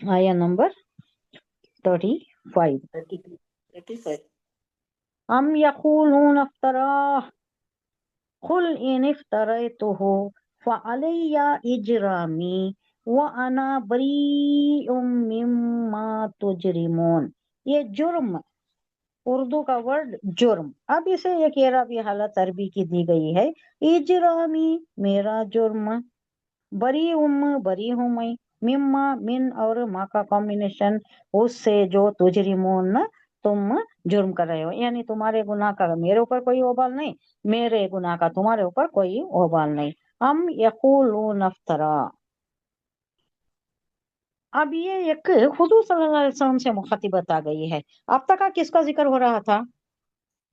آیا نمبر 35. 35. ام یقولون افتراہ قل ان افتریتہ فعلی اجرامی وانا بریء مما تجرمون. یہ جرم اردو کا ورڈ جرم، اب اسے ایک اعرابی حالت عربی کی دی گئی ہے، اجرامی میرا جرم، بری بری ہوں میں، مما من اور ماں کا کمبینیشن اس سے جو تجرمون تم جرم کر رہے ہو، یعنی تمہارے گناہ کا میرے اوپر کوئی وبال نہیں، میرے گناہ کا تمہارے اوپر کوئی وبال نہیں. ام یقولون افترا، اب یہ ایک حضور صلی اللہ علیہ وسلم سے مخاطبت آ گئی ہے. اب تک کس کا ذکر ہو رہا تھا؟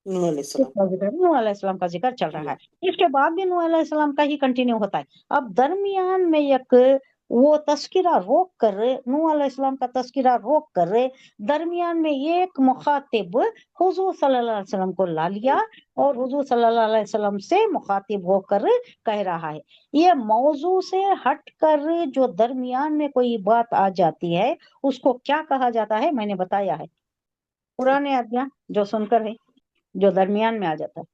نوح علیہ السلام. نوح علیہ السلام کا ذکر چل رہا ہے، اس کے بعد بھی نوح علیہ السلام کا ہی کنٹینیو ہوتا ہے. اب درمیان میں ایک وہ تذکرہ روک کر، نوح علیہ السلام کا تذکرہ روک کر درمیان میں ایک مخاطب حضور صلی اللہ علیہ وسلم کو لا لیا اور حضور صلی اللہ علیہ وسلم سے مخاطب ہو کر کہہ رہا ہے. یہ موضوع سے ہٹ کر جو درمیان میں کوئی بات آ جاتی ہے اس کو کیا کہا جاتا ہے، میں نے بتایا ہے. پرانے آدمیاں جو سن کر ہے، جو درمیان میں آ جاتا ہے،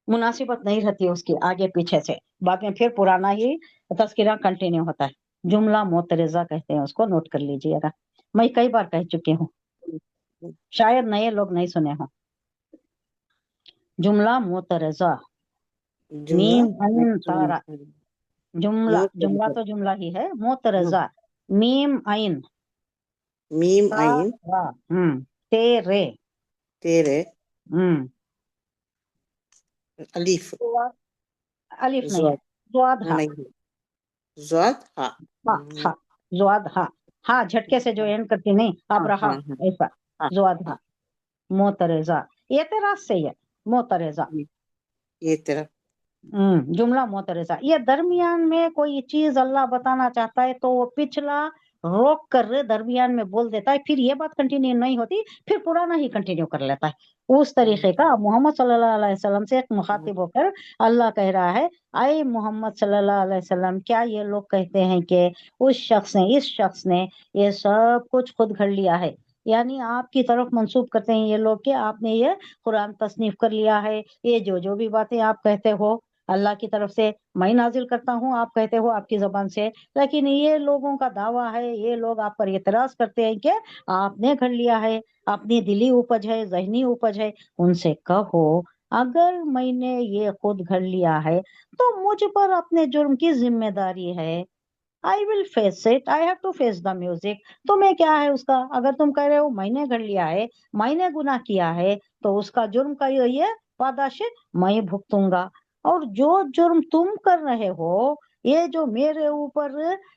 مناسبت نہیں رہتی اس کی آگے پیچھے سے، بعد میں پھر پرانا ہی تذکرہ کنٹینیو ہوتا ہے. جملہ معترضہ کہتے ہیں اس کو، نوٹ کر لیجیے گا. میں کئی بار کہہ چکی ہوں، شاید نئے لوگ نہیں سنے ہوں. جملہ معترضہ، میم عین تارا، جملہ تو جملہ ہی ہے. معترضہ میم عین میم عین تیرے تیرے الف الف نہیں ہے، زواد ہا، زواد ہا، ہا زواد ہا، ہاں جھٹکے سے جو اینڈ کرتی نہیں، اب رہا ایسا زواد ہا. معترضہ اعتراض سے ہے، معترضہ یہ طرح جملہ معترضہ. یہ درمیان میں کوئی چیز اللہ بتانا چاہتا ہے تو وہ پچھلا روک کر درمیان میں بول دیتا ہے، پھر یہ بات کنٹینیو نہیں ہوتی، پھر پرانا ہی کنٹینیو کر لیتا ہے. اس طریقے کا محمد صلی اللہ علیہ وسلم سے ایک مخاطب ہو کر اللہ کہہ رہا ہے، اے محمد صلی اللہ علیہ وسلم، کیا یہ لوگ کہتے ہیں کہ اس شخص نے یہ سب کچھ خود گھڑ لیا ہے، یعنی آپ کی طرف منسوب کرتے ہیں یہ لوگ کہ آپ نے یہ قرآن تصنیف کر لیا ہے، یہ جو بھی باتیں آپ کہتے ہو اللہ کی طرف سے میں نازل کرتا ہوں، آپ کہتے ہو آپ کی زبان سے، لیکن یہ لوگوں کا دعویٰ ہے، یہ لوگ آپ پر اعتراض کرتے ہیں کہ آپ نے گھڑ لیا ہے، اپنی دلی اپج ہے، ذہنی اپج ہے. ان سے کہو اگر میں نے یہ خود گھڑ لیا ہے تو مجھ پر اپنے جرم کی ذمہ داری ہے. I will face it, I have to face the music. تمہیں کیا ہے اس کا؟ اگر تم کہہ رہے ہو میں نے گھڑ لیا ہے، میں نے گناہ کیا ہے، تو اس کا جرم کا یہ پاداش میں بھگتوں گا. اور جو جرم تم کر رہے ہو، یہ جو میرے اوپر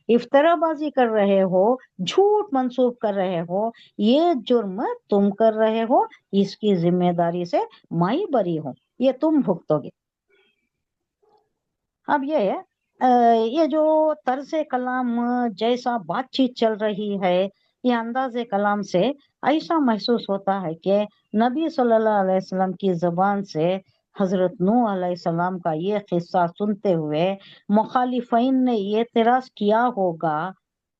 افطرا بازی کر رہے ہو، جھوٹ منسوب کر رہے ہو، یہ جرم تم کر رہے ہو، اس کی ذمہ داری سے میں بری ہوں، یہ تم بھگتو گے. اب یہ جو طرز کلام جیسا بات چیت چل رہی ہے، یہ انداز کلام سے ایسا محسوس ہوتا ہے کہ نبی صلی اللہ علیہ وسلم کی زبان سے حضرت نوح علیہ السلام کا یہ قصہ سنتے ہوئے مخالفین نے یہ اعتراض کیا ہوگا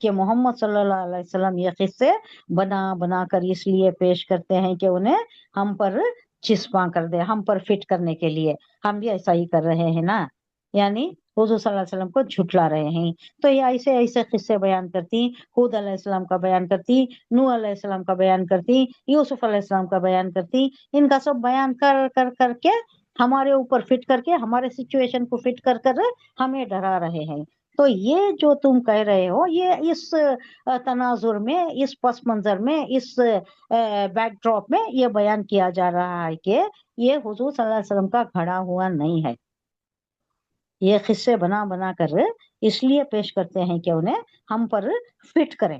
کہ محمد صلی اللہ علیہ وسلم یہ قصے بنا بنا کر اس لیے پیش کرتے ہیں کہ انہیں ہم پر چسپاں کر دے، ہم پر فٹ کرنے کے لیے. ہم بھی ایسا ہی کر رہے ہیں نا، یعنی حضور صلی اللہ علیہ وسلم کو جھٹلا رہے ہیں. تو یہ ایسے ایسے قصے بیان کرتی، حود علیہ السلام کا بیان کرتی، نوح علیہ السلام کا بیان کرتی، یوسف علیہ السلام کا بیان کرتی، ان کا سب بیان کر کر کر کے ہمارے اوپر فٹ کر کے، ہمارے سچویشن کو فٹ کر کر ہمیں ڈرا رہے ہیں. تو یہ جو تم کہہ رہے ہو، یہ اس تناظر میں، اس پس منظر میں، اس بیک ڈراپ میں یہ بیان کیا جا رہا ہے کہ یہ حضور صلی اللہ علیہ وسلم کا گھڑا ہوا نہیں ہے. یہ قصے بنا بنا کر اس لیے پیش کرتے ہیں کہ انہیں ہم پر فٹ کریں.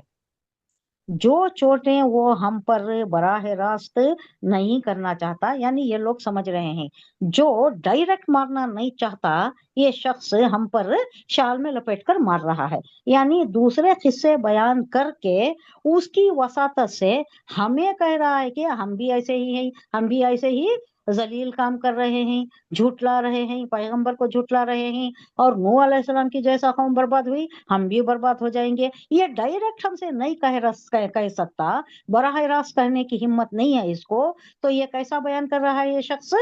جو چوٹیں وہ ہم پر براہ راست نہیں کرنا چاہتا، یعنی یہ لوگ سمجھ رہے ہیں جو ڈائریکٹ مارنا نہیں چاہتا، یہ شخص ہم پر شال میں لپیٹ کر مار رہا ہے، یعنی دوسرے قصے بیان کر کے اس کی وساطت سے ہمیں کہہ رہا ہے کہ ہم بھی ایسے ہی ہیں، ہم بھی ایسے ہی जलील काम कर रहे हैं, झूठला रहे हैं, पैगंबर को झूठला रहे हैं, और नूह अलैहिस्सलाम की जैसा कौम बर्बाद हुई, हम भी बर्बाद हो जाएंगे। ये डायरेक्ट हमसे नहीं कह सकता, बराह रास्त कहने की हिम्मत नहीं है इसको। तो ये कैसा बयान कर रहा है ये शख्स?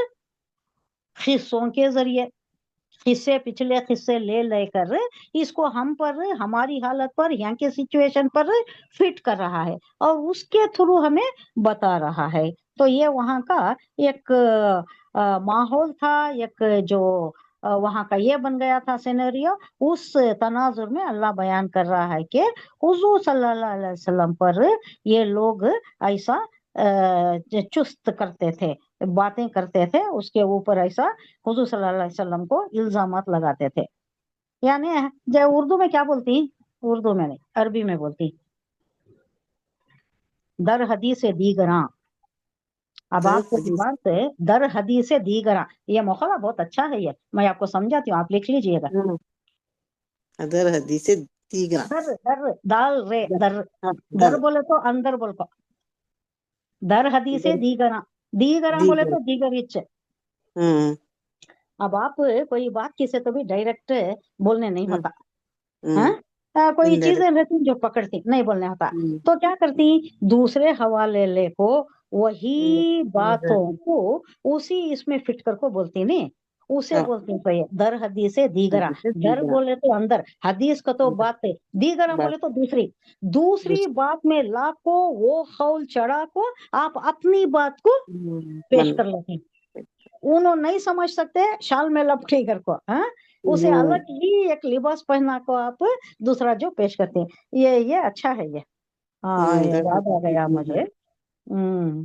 हिस्सों के जरिए, हिस्से पिछले हिस्से ले लेकर इसको हम पर, हमारी हालत पर, यहाँ के सिचुएशन पर फिट कर रहा है और उसके थ्रू हमें बता रहा है। तो ये वहाँ का एक माहौल था, एक जो वहाँ का ये बन गया था सिनेरियो। उस तनाजुर में अल्लाह बयान कर रहा है कि हुजूर सल्लल्लाहु अलैहि वसल्लम पर ये लोग ऐसा चुस्त करते थे, बातें करते थे, उसके ऊपर ऐसा हुजूर सल्लल्लाहु अलैहि वसल्लम को इल्जामात लगाते थे। यानी जो उर्दू में क्या बोलती, उर्दू में नहीं अरबी में बोलती, दर हदीस दीगरा। अब दर आपको हदीस बात है, दर हदीस दीगरा, ये मौखला बहुत अच्छा है, ये मैं आपको समझाती हूँ, आप लिख लीजिएगा। दर हदीस दीगरा। दर दर दाल रे दर, दर, हाँ, दर दर बोले तो अंदर बोल को, दर हदीस दर दीगरा, दीगरा बोले दीगर। तो दीगर इच्छ। हम्म अब आप कोई बात किसी तो भी डायरेक्ट बोलने नहीं हम्म होता, हाँ? हम्म कोई चीजें इनडायरेक्ट। रहती जो पकड़ती नहीं बोलने होता, तो क्या करती, दूसरे हवाले ले को वही बातों को उसी इसमें फिट कर को बोलती नहीं, उसे बोलती तो ये दर हदीस दीगरा। हदीस दर दीगरा। बोले तो अंदर, हदीस का तो बात है, दीगरा बात बोले तो दूसरी, दूसरी दूसरी। बात में ला को वो खौल चढ़ा को आप अपनी बात को पेश मन। कर लेते हैं। उन्होंने नहीं समझ सकते, शाल में लपटी कर को, हाँ, उसे अलग ही एक लिबास पहना को आप दूसरा जो पेश करते हैं। ये अच्छा है ये। हाँ, ये दर याद आ हदीस गया मुझे। दीगरा।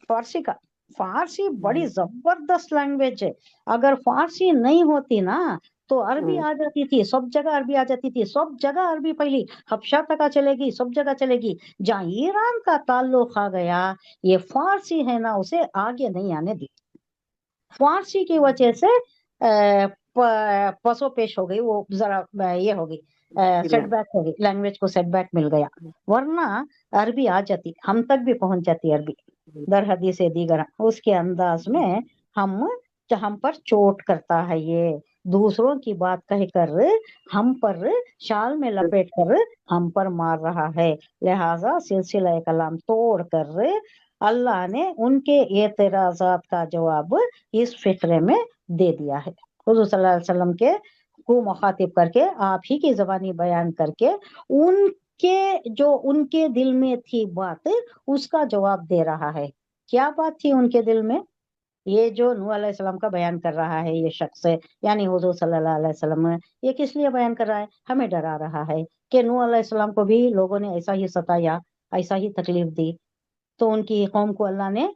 फारसी का, फारसी बड़ी जबरदस्त लैंग्वेज है। अगर फारसी नहीं होती ना तो अरबी आ जाती थी, सब जगह अरबी आ जाती थी, सब जगह अरबी फैली, हबशा तक आ चलेगी, सब जगह चलेगी। जहाँ ईरान का ताल्लुक आ गया, ये फारसी है ना उसे आगे नहीं आने दी। फारसी की वजह से पसो पेश हो गई, वो जरा ये हो गई, सेटबैक हो गई, लैंग्वेज को सेटबैक मिल गया। वरना अरबी आ जाती, हम तक भी पहुंच जाती अरबी, दर हदीस दीगर उसके अंदाज में। हम हम पर चोट करता है ये, दूसरों की बात कहकर हम पर शाल में लपेट कर हम पर मार रहा है। लिहाजा सिलसिला कलाम तोड़ कर अल्लाह ने उनके एतराजात का जवाब इस फिक्रे में दे दिया है। हुजूर सल्लल्लाहु अलैहि वसल्लम के को मुखातिब करके, आप ही की जबानी बयान करके, उनके जो उनके दिल में थी बात, उसका जवाब दे रहा है। क्या बात थी उनके दिल में? ये जो नूह अलैहिस्सलाम का बयान कर रहा है ये शख्स, यानी हुजूर सल्लल्लाहु अलैहि वसल्लम, ये किस लिए बयान कर रहा है? हमें डरा रहा है कि नूह अलैहिस्सलाम को भी लोगों ने ऐसा ही सताया, ऐसा ही तकलीफ दी, तो उनकी कौम को अल्लाह ने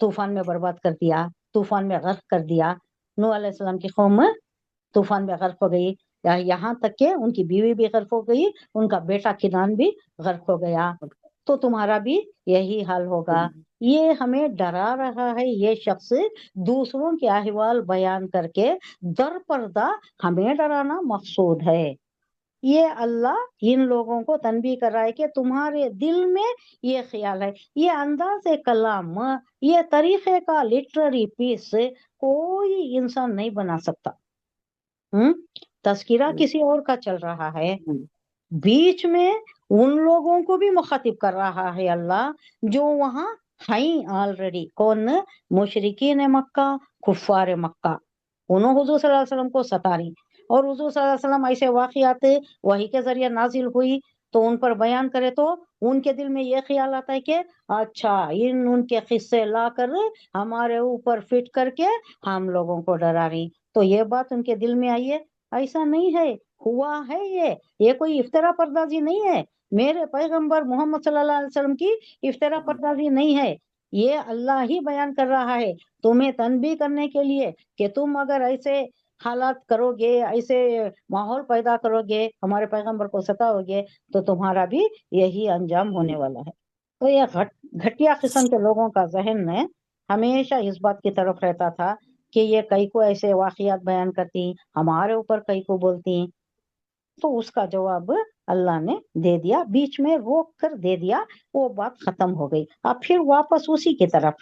तूफान में बर्बाद कर दिया, तूफान में गर्क कर दिया। नूह अलैहिस्सलाम की कौम तूफान में गर्क हो गई, यहाँ तक के उनकी बीवी भी गर्क हो गई, उनका बेटा किनान भी गर्क हो गया, तो तुम्हारा भी यही हाल होगा। ये हमें डरा रहा है ये शख्स, दूसरों के अहवाल बयान करके दर पर्दा हमें डराना मकसूद है। ये अल्लाह इन लोगों को तनबीह कर रहा है कि तुम्हारे दिल में ये ख्याल है। ये अंदाज़े कलाम, ये तरीके का लिटरेरी पीस कोई इंसान नहीं बना सकता। तस्कीरा किसी और का चल रहा है, बीच में उन लोगों को भी मुखातिब कर रहा है अल्लाह जो वहां हैं ऑलरेडी। कौन? मुशरिकीन मक्का, कुफ्फार मक्का, उन्होंने हुजूर सल्लल्लाहु अलैहि वसल्लम को सता रही। और हुजूर सल्लल्लाहु अलैहि वसल्लम ऐसे वाकयात वही के जरिए नाजिल हुई तो उन पर बयान करे, तो उनके दिल में ये ख्याल आता है कि अच्छा, इन उनके किस्से ला कर हमारे ऊपर फिट करके हम लोगों को डरा रही। तो ये बात उनके दिल में आई है? ऐसा नहीं है, हुआ है ये कोई इफ्तरा पर्दाजी नहीं है, मेरे पैगंबर मोहम्मद सल्लल्लाहु अलैहि वसल्लम की इफ्तरा पर्दाजी नहीं है। ये अल्लाह ही बयान कर रहा है तुम्हें तनबीह करने के लिए कि तुम अगर ऐसे हालात करोगे, ऐसे माहौल पैदा करोगे, हमारे पैगंबर को सताओगे, तो तुम्हारा भी यही अंजाम होने वाला है। तो ये घटिया किस्म के लोगों का जहन है हमेशा इस बात की तरफ रहता था कि ये कई को ऐसे वाकयात बयान करती, हमारे ऊपर कई को बोलती। तो उसका जवाब अल्लाह ने दे दिया, बीच में रोक कर दे दिया, वो बात खत्म हो गई। अब फिर वापस उसी की तरफ